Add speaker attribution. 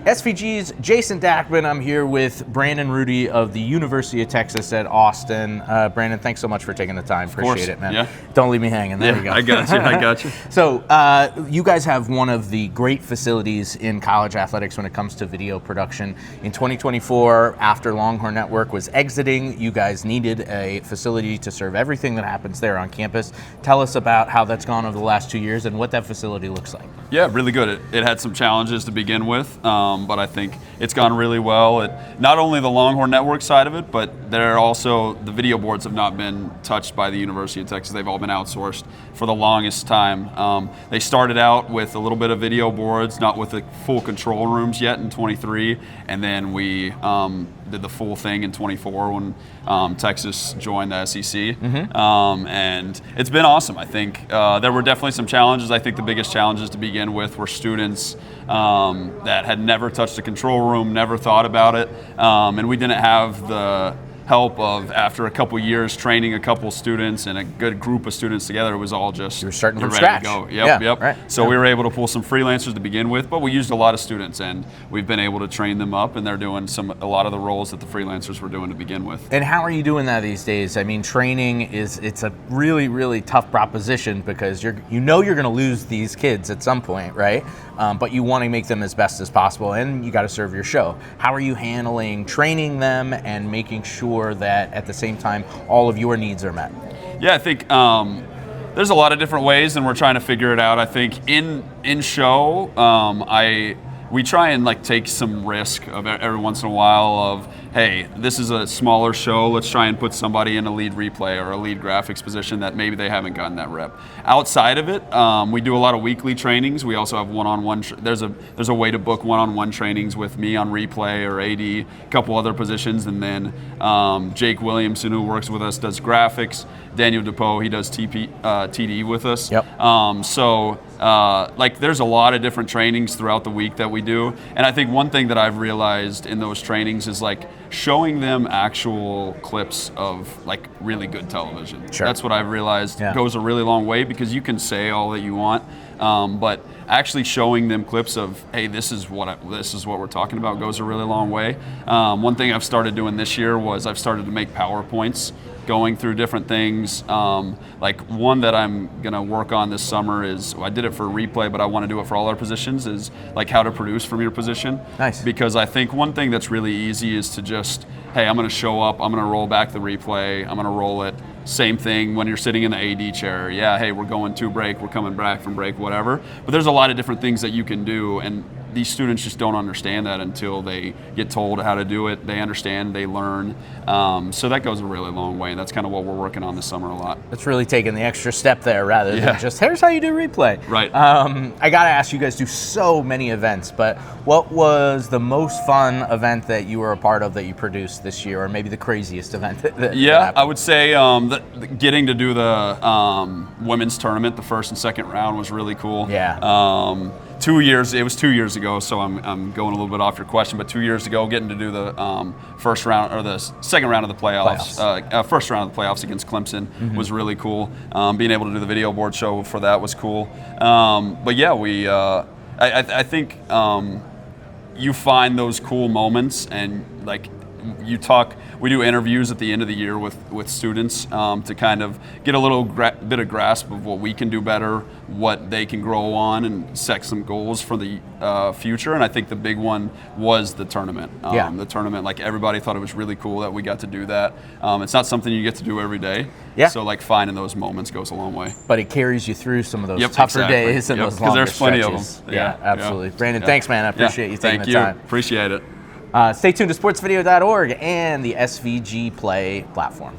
Speaker 1: SVG's Jason Dachman. I'm here with Brandon Rudy of the University of Texas at Austin. Brandon, thanks so much for taking the time. Appreciate it, man.
Speaker 2: Yeah.
Speaker 1: Don't leave me hanging. There you go.
Speaker 2: I got you.
Speaker 1: So you guys have one of the great facilities in college athletics when it comes to video production. In 2024, after Longhorn Network was exiting, you guys needed a facility to serve everything that happens there on campus. Tell us about how that's gone over the last 2 years and what that facility looks like.
Speaker 2: Yeah, really good. It had some challenges to begin with, but I think it's gone really well. Not only the Longhorn Network side of it, but there are also the video boards have not been touched by the University of Texas. They've all been outsourced for the longest time. They started out with a little bit of video boards, not with the full control rooms yet in 23, and then we did the full thing in 24 when Texas joined the SEC. And it's been awesome. I think there were definitely some challenges. I think the biggest challenges to begin with were students that had never touched a control room, never thought about it, and we didn't have the help of, after a couple years training a couple students and a good group of students together, it was all just
Speaker 1: you were starting from
Speaker 2: ready
Speaker 1: scratch.
Speaker 2: To go. Yep.
Speaker 1: Right.
Speaker 2: So we were able to pull some freelancers to begin with, but we used a lot of students, and we've been able to train them up, and they're doing a lot of the roles that the freelancers were doing to begin with.
Speaker 1: And how are you doing that these days? I mean, training it's a really, really tough proposition because you're going to lose these kids at some point, right? But you want to make them as best as possible, and you got to serve your show. How are you handling training them and making sure that at the same time all of your needs are met?
Speaker 2: Yeah, I think there's a lot of different ways, and we're trying to figure it out. I think in show, we try and take some risk of every once in a while of, hey, this is a smaller show, let's try and put somebody in a lead replay or a lead graphics position that maybe they haven't gotten that rep. Outside of it, we do a lot of weekly trainings. We also have one-on-one, there's a way to book one-on-one trainings with me on replay or AD, a couple other positions, and then Jake Williamson, who works with us, does graphics. Daniel DePoe, he does TD with us.
Speaker 1: Yep.
Speaker 2: There's a lot of different trainings throughout the week that we do, and I think one thing that I've realized in those trainings is showing them actual clips of really good television. Sure. That's what I've realized goes a really long way, because you can say all that you want, but actually showing them clips of, hey, this is what we're talking about, goes a really long way. One thing I've started doing this year was I've started to make PowerPoints going through different things. One that I'm gonna work on this summer is, I did it for replay, but I want to do it for all our positions, is how to produce from your position.
Speaker 1: Nice.
Speaker 2: Because I think one thing that's really easy is to just, hey, I'm gonna show up, I'm gonna roll back the replay, I'm gonna roll it. Same thing when you're sitting in the AD chair. Yeah, hey, we're going to break, we're coming back from break, whatever. But there's a lot of different things that you can do, and these students just don't understand that until they get told how to do it. They understand, they learn. So that goes a really long way, and that's kind of what we're working on this summer a lot.
Speaker 1: It's really taking the extra step there rather than just, here's how you do replay.
Speaker 2: Right.
Speaker 1: I got to ask, you guys do so many events, but what was the most fun event that you were a part of that you produced this year, or maybe the craziest event that happened?
Speaker 2: I would say getting to do the women's tournament, the first and second round, was really cool.
Speaker 1: Yeah.
Speaker 2: 2 years, it was 2 years ago, so I'm going a little bit off your question, but 2 years ago, getting to do the first round, or the second round of the playoffs. First round of the playoffs against Clemson was really cool. Being able to do the video board show for that was cool. But yeah, I think you find those cool moments, and we do interviews at the end of the year with students to kind of get a little bit of grasp of what we can do better, what they can grow on, and set some goals for the future. And I think the big one was the tournament. The tournament, everybody thought it was really cool that we got to do that. It's not something you get to do every day. Yeah. So finding those moments goes a long way.
Speaker 1: But it carries you through some of those tougher days and those longer
Speaker 2: there's plenty
Speaker 1: stretches.
Speaker 2: of them.
Speaker 1: Yeah, absolutely. Brandon, thanks, man. I appreciate you taking the time.
Speaker 2: Thank you. Appreciate it.
Speaker 1: Stay tuned to sportsvideo.org and the SVG Play platform.